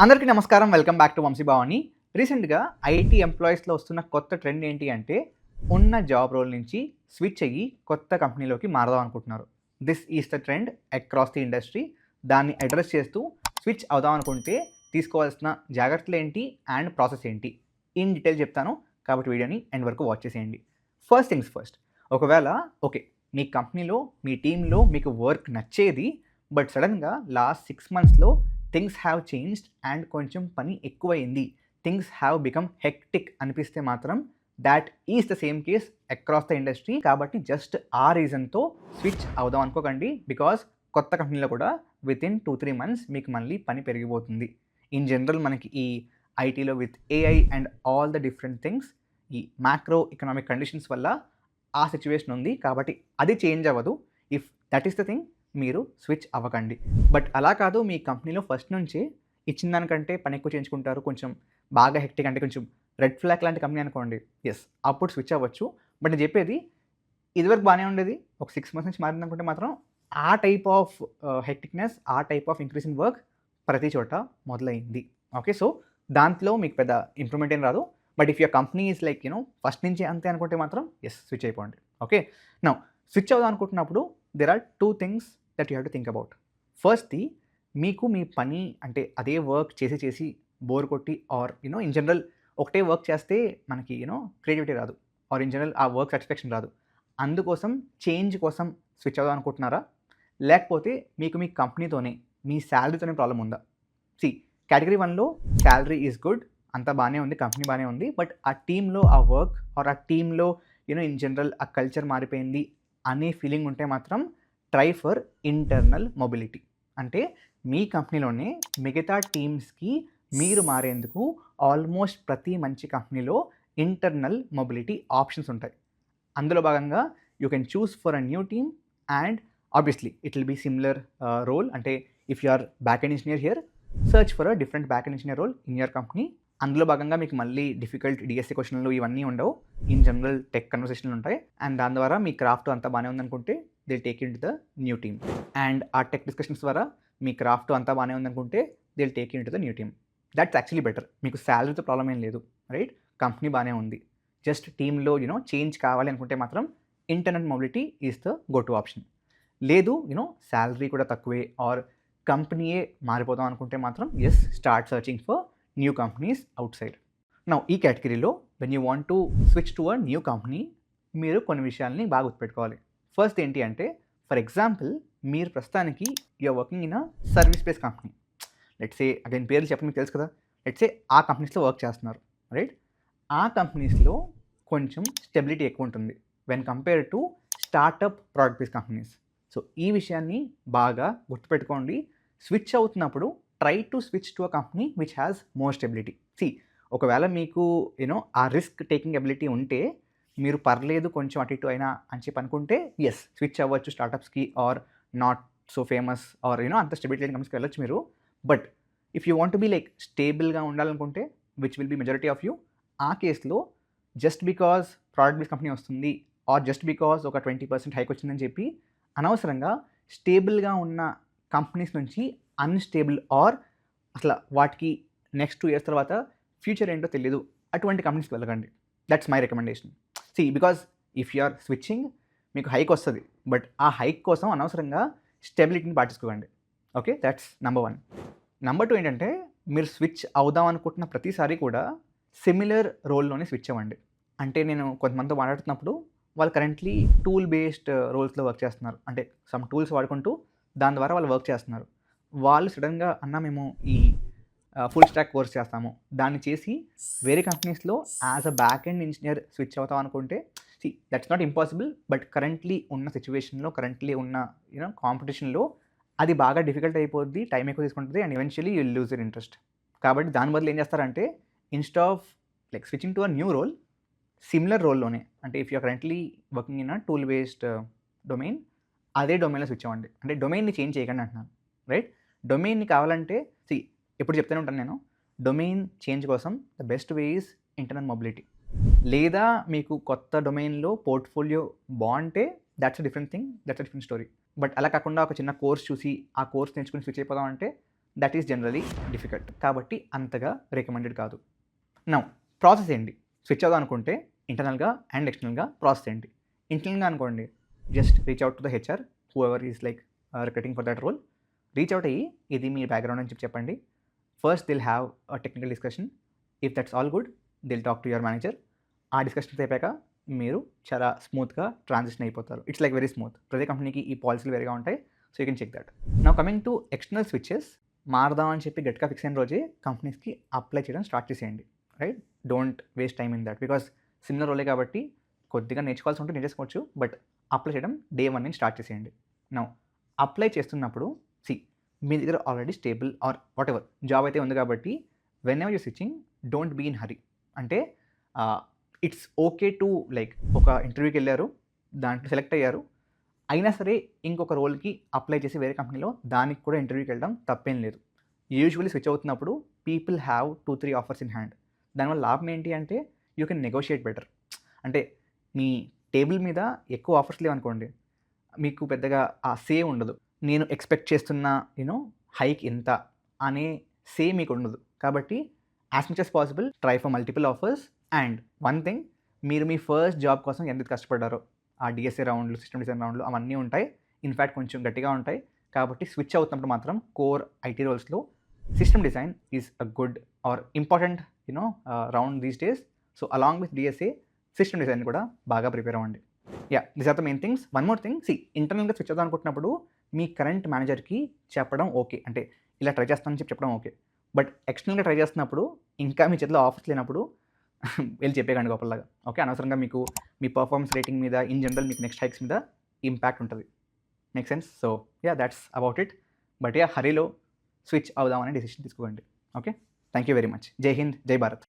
అందరికీ నమస్కారం. Welcome back to Vamsi Bhavani. రీసెంట్‌గా ఐటీ ఎంప్లాయీస్‌లో వస్తున్న కొత్త ట్రెండ్ ఏంటి అంటే, ఉన్న జాబ్ రోల్ నుంచి స్విచ్ అయ్యి కొత్త కంపెనీలోకి మారదాం అనుకుంటున్నారు. This is the trend across the industry. దాన్ని అడ్రెస్ చేస్తూ స్విచ్ అవుదాం అనుకుంటే తీసుకోవాల్సిన జాగ్రత్తలేంటి అండ్ ప్రాసెస్ ఏంటి? ఇన్ డీటెయిల్ చెప్తాను. కాబట్టి వీడియోని ఎండ్ వరకు వాచ్ చేసేయండి. First things first. ఒకవేళ ఓకే, మీ కంపెనీలో, మీ టీమ్‌లో మీకు వర్క్ నచ్చేది. బట్ సడెన్‌గా లాస్ట్ 6 మంత్స్‌లో థింగ్స్ హ్యావ్ చేంజ్డ్ అండ్ కొంచెం పని ఎక్కువైంది. థింగ్స్ హ్యావ్ బికమ్ హెక్టిక్ అనిపిస్తే మాత్రం that is the same case across the industry. కాబట్టి జస్ట్ ఆ రీజన్‌తో స్విచ్ అవుదాం అనుకోకండి. బికాస్ కొత్త కంపెనీలో కూడా వితిన్ 2-3 మంత్స్ మీకు మళ్ళీ పని పెరిగిపోతుంది. ఇన్ జనరల్ మనకి ఈ ఐటీలో with AI and all the different things, ఈ మ్యాక్రో ఎకనామిక్ కండిషన్స్ వల్ల ఆ సిచ్యువేషన్ ఉంది. కాబట్టి అది చేంజ్ అవ్వదు. If that is the thing, మీరు స్విచ్ అవ్వకండి. బట్ అలా కాదు, మీ కంపెనీలో ఫస్ట్ నుంచే ఇచ్చిన దానికంటే పని ఎక్కువ చేయించుకుంటారు, కొంచెం బాగా హెక్టిక్ అంటే కొంచెం రెడ్ ఫ్లాగ్ లాంటి కంపెనీ అనుకోండి, యెస్ అప్పుడు స్విచ్ అవ్వచ్చు. బట్ నేను చెప్పేది ఇదివరకు బాగానే ఉండేది. ఒక 6 మంత్స్ నుంచి మారిందనుకుంటే మాత్రం ఆ టైప్ ఆఫ్ హెక్టిక్‌నెస్, ఆ type of increase in work ప్రతి చోట మొదలైంది. ఓకే. సో, దాంట్లో మీకు పెద్ద ఇంప్రూవ్‌మెంట్ ఏం రాదు. But if your company is like first నుంచి అంతే అనుకుంటే మాత్రం యెస్ స్విచ్ అయిపోండి. ఓకే. నౌ స్విచ్ అవుదాం అనుకుంటున్నప్పుడు there are 2 things that you have to think about. ఫస్ట్‌ది, మీకు మీ పని అంటే అదే వర్క్ చేసి బోర్ కొట్టి ఆర్ ఇన్ జనరల్ ఒకటే వర్క్ చేస్తే మనకి క్రియేటివిటీ రాదు. ఆర్ ఇన్ జనరల్ ఆ వర్క్ సాటిస్ఫాక్షన్ రాదు. అందుకోసం చేంజ్ కోసం స్విచ్ అవుదాం అనుకుంటున్నారా? లేకపోతే మీకు మీ కంపెనీతోనే, మీ సాలరీతోనే ప్రాబ్లమ్ ఉందా? సీ, కేటగరీ 1లో సాలరీ ఈజ్ గుడ్. అంతా బానే ఉంది. కంపెనీ బానే ఉంది. బట్ ఆ టీమ్‌లో ఆ వర్క్ ఆర్ ఆ టీమ్‌లో ఇన్ జనరల్ ఆ కల్చర్ మారిపోయింది అనే ఫీలింగ్ ఉంటే మాత్రం ట్రై ఫర్ ఇంటర్నల్ మొబిలిటీ. అంటే మీ కంపెనీలోనే మిగతా టీమ్స్‌కి మీరు మారేందుకు ఆల్మోస్ట్ ప్రతి మంచి కంపెనీలో ఇంటర్నల్ మొబిలిటీ ఆప్షన్స్ ఉంటాయి. అందులో భాగంగా you can choose for a new team and obviously it will be similar role. అంటే if you are back end engineer here, search for a different back end engineer role in your company. అందులో భాగంగా మీకు మళ్ళీ difficult DSC క్వశ్చన్లు ఇవన్నీ ఉండవు. In general tech కన్వర్సేషన్లు ఉంటాయి. And దాని ద్వారా మీ క్రాఫ్ట్ అంతా బాగానే ఉందనుకుంటే they take in to the new team. And ఆ టెక్ డిస్కషన్స్ ద్వారా మీ క్రాఫ్ట్ అంతా బాగానే ఉందనుకుంటే they take in to the new team. That's actually better. మీకు శాలరీతో ప్రాబ్లం ఏం లేదు, రైట్? కంపెనీ బాగానే ఉంది. జస్ట్ టీమ్లో చేంజ్ కావాలి అనుకుంటే మాత్రం internal mobility is the go to option. లేదు శాలరీ కూడా తక్కువే ఆర్ కంపెనీయే మారిపోదాం అనుకుంటే మాత్రం yes start searching for new companies out side. Now ఈ కేటగిరీలో when you want to switch to a new company, మీరు కొన్ని విషయాల్ని బాగా గుర్తుపెట్టుకోవాలి. ఫస్ట్ ఏంటి అంటే, ఫర్ ఎగ్జాంపుల్ మీరు ప్రస్తుతానికి you are working in a service based company. Let's say, again పేర్లు చెప్పండి, మీకు తెలుసు కదా. లెట్స్ సే ఆ కంపెనీస్లో వర్క్ చేస్తున్నారు, రైట్? ఆ కంపెనీస్లో కొంచెం స్టెబిలిటీ ఎక్కువ ఉంటుంది when compare to startup product based companies. So ఈ విషయాన్ని బాగా గుర్తుపెట్టుకోండి. స్విచ్ అవుతున్నప్పుడు try to switch to a company which has more stability. See, ఒకవేళ మీకు ఆ రిస్క్ టేకింగ్ ఎబిలిటీ ఉంటే, మీరు పర్లేదు కొంచెం అటు ఇటు అయినా అని చెప్పి అనుకుంటే యెస్ స్విచ్ అవ్వచ్చు స్టార్టప్స్కి or not so famous or అంత స్టెబిలిటీ లేని కంపెనీస్కి వెళ్ళొచ్చు మీరు. But if you want be like స్టేబుల్గా ఉండాలనుకుంటే, which will be majority of you, ఆ కేసులో just because product based company వస్తుంది ఆర్ జస్ట్ బికాజ్ ఒక 20% హైక్ వచ్చిందని చెప్పి అనవసరంగా స్టేబుల్గా ఉన్న కంపెనీస్ నుంచి అన్‌స్టేబుల్ ఆర్ అసలు వాటికి నెక్స్ట్ 2 ఇయర్స్ తర్వాత ఫ్యూచర్ ఏంటో తెలీదు అటువంటి కంపెనీస్‌కి వెళ్ళకండి. That's my recommendation. See, because if you are switching, మీకు హైక్ వస్తది. బట్ ఆ హైక్ కోసం అనవసరంగా స్టెబిలిటీని పాటించుకోకండి. Okay, that's number 1. నంబర్ 2 ఏంటంటే, మీరు స్విచ్ అవుదాం అనుకుంటున్న ప్రతిసారి కూడా సిమిలర్ రోల్‌లోనే స్విచ్ అవ్వండి. అంటే నేను కొంతమందితో మాట్లాడుతున్నప్పుడు వాళ్ళు కరెంట్లీ టూల్ బేస్డ్ రోల్స్‌లో వర్క్ చేస్తున్నారు. అంటే సమ్ టూల్స్ వాడుకుంటూ దాని ద్వారా వాళ్ళు వర్క్ చేస్తున్నారు. వాళ్ళు సడెన్‌గా అన్న మేము ఈ ఫుల్ స్టాక్ కోర్స్ చేస్తాము, దాన్ని చేసి వేరే కంపెనీస్‌లో as a back end engineer switch అవుతాం అనుకుంటే, see that's not impossible. But currently ఉన్న సిట్యుయేషన్‌లో, కరెంట్లీ ఉన్న కాంపిటీషన్‌లో అది బాగా డిఫికల్ట్ అయిపోద్ది. టైం ఎక్కువ తీసుకుంటుంది and eventually you will lose your interest. కాబట్టి దాని బదులు ఏం చేస్తారంటే, instead of like switching to a new role, similar రోల్‌లోనే, అంటే if you are currently working in a tool based domain, అదే డొమైన్‌లో స్విచ్ అవ్వండి. అంటే డొమైన్‌ని చేంజ్ చేయకండి అంటున్నాను, రైట్? డొమైన్‌ని కావాలంటే సీ, ఎప్పుడు చెప్తూనే ఉంటాను నేను, డొమైన్ చేంజ్ కోసం the best way is internal mobility. లేదా మీకు కొత్త డొమైన్‌లో పోర్ట్‌ఫోలియో బావుంటే that's a different thing, that's a different story. But అలా కాకుండా ఒక చిన్న కోర్స్ చూసి, ఆ కోర్స్ నేర్చుకొని స్విచ్ అయిపోదాం అంటే దట్ ఈస్ జనరలీ డిఫికల్ట్. కాబట్టి అంతగా రికమెండెడ్ కాదు. నౌ ప్రాసెస్ ఏంటి? స్విచ్ అవుదాం అనుకుంటే ఇంటర్నల్‌గా అండ్ ఎక్స్టర్నల్‌గా ప్రాసెస్ ఏంటి? ఇంటర్నల్‌గా అనుకోండి, just reach out to the HR whoever is like recruiting for that role. Reach out అయ్యి ఇది మీ బ్యాక్‌గ్రౌండ్ అని చెప్పండి. First they'll have a technical discussion. If that's all good they'll talk to your manager. ఆ discussions అయిపోయాక మీరు చాలా స్మూత్‌గా ట్రాన్సిషన్ అయిపోతారు. It's like very smooth. ప్రతి కంపెనీకి ఈ పాలసీలు వేరేగా ఉంటాయి. So you can check that. Now coming to external switches, మారదాం అని చెప్పి గట్టిగా ఫిక్స్ అయిన రోజే కంపెనీస్‌కి అప్లై చేయడం స్టార్ట్ చేసేయండి. Right? Don't waste time in that. Because similar రోలే కాబట్టి కొద్దిగా నేర్చుకోవాల్సి ఉంటే నేర్చుకోవచ్చు. బట్ అప్లై చేయడం డే 1 నుంచి స్టార్ట్ చేసేయండి. నౌ అప్లై చేస్తున్నప్పుడు మీ దగ్గర already stable or whatever job అయితే ఉంది కాబట్టి whenever you switching don't be in hurry. అంటే ఇట్స్ ఓకే టు లైక్ ఒక ఇంటర్వ్యూకి వెళ్ళారు, దాంట్లో సెలెక్ట్ అయ్యారు, అయినా సరే ఇంకొక రోల్కి అప్లై చేసి వేరే కంపెనీలో దానికి కూడా ఇంటర్వ్యూకి వెళ్ళడం తప్పేం లేదు. యూజువల్లీ స్విచ్ అవుతున్నప్పుడు people have 2-3 offers in hand. దానివల్ల లాభం ఏంటి అంటే యూ కెన్ నెగోషియేట్ బెటర్. అంటే మీ టేబుల్ మీద ఎక్కువ ఆఫర్స్ లేవనుకోండి, మీకు పెద్దగా ఆ సే ఉండదు. నేను ఎక్స్పెక్ట్ చేస్తున్న హైక్ ఎంత అనే సే మీకు ఉండదు. కాబట్టి as much as possible try for multiple offers. And one thing, మీరు మీ ఫస్ట్ జాబ్ కోసం ఎంత కష్టపడ్డారో ఆ డిఎస్ఏ రౌండ్లు, సిస్టమ్ డిజైన్ రౌండ్లు అవన్నీ ఉంటాయి. ఇన్ఫ్యాక్ట్ కొంచెం గట్టిగా ఉంటాయి. కాబట్టి స్విచ్ అవుతున్నప్పుడు మాత్రం కోర్ ఐటీ రోల్స్లో system design is a good or important round these days. So along with DSA system design కూడా బాగా ప్రిపేర్ అవ్వండి. These are the main things. One more thing, ఇంటర్నల్గా స్విచ్ అవుదాం అనుకుంటున్నప్పుడు మీ కరెంట్ మేనేజర్కి చెప్పడం ఓకే. అంటే ఇలా ట్రై చేస్తానని చెప్పడం ఓకే. బట్ ఎక్స్టర్నల్గా ట్రై చేస్తున్నప్పుడు ఇంకా మీ చేతిలో ఆఫర్స్ లేనప్పుడు వెళ్ళి చెప్పేయండి గొప్పలాగా. ఓకే, అనవసరంగా మీకు మీ పర్ఫార్మెన్స్ రేటింగ్ మీద, ఇన్ జనరల్ మీకు నెక్స్ట్ హైక్స్ మీద ఇంపాక్ట్ ఉంటుంది. Make sense? So that's about it. But హరీలో స్విచ్ అవుదామని డెసిషన్ తీసుకోండి. Okay, thank you very much. జై హింద్, జై భారత్.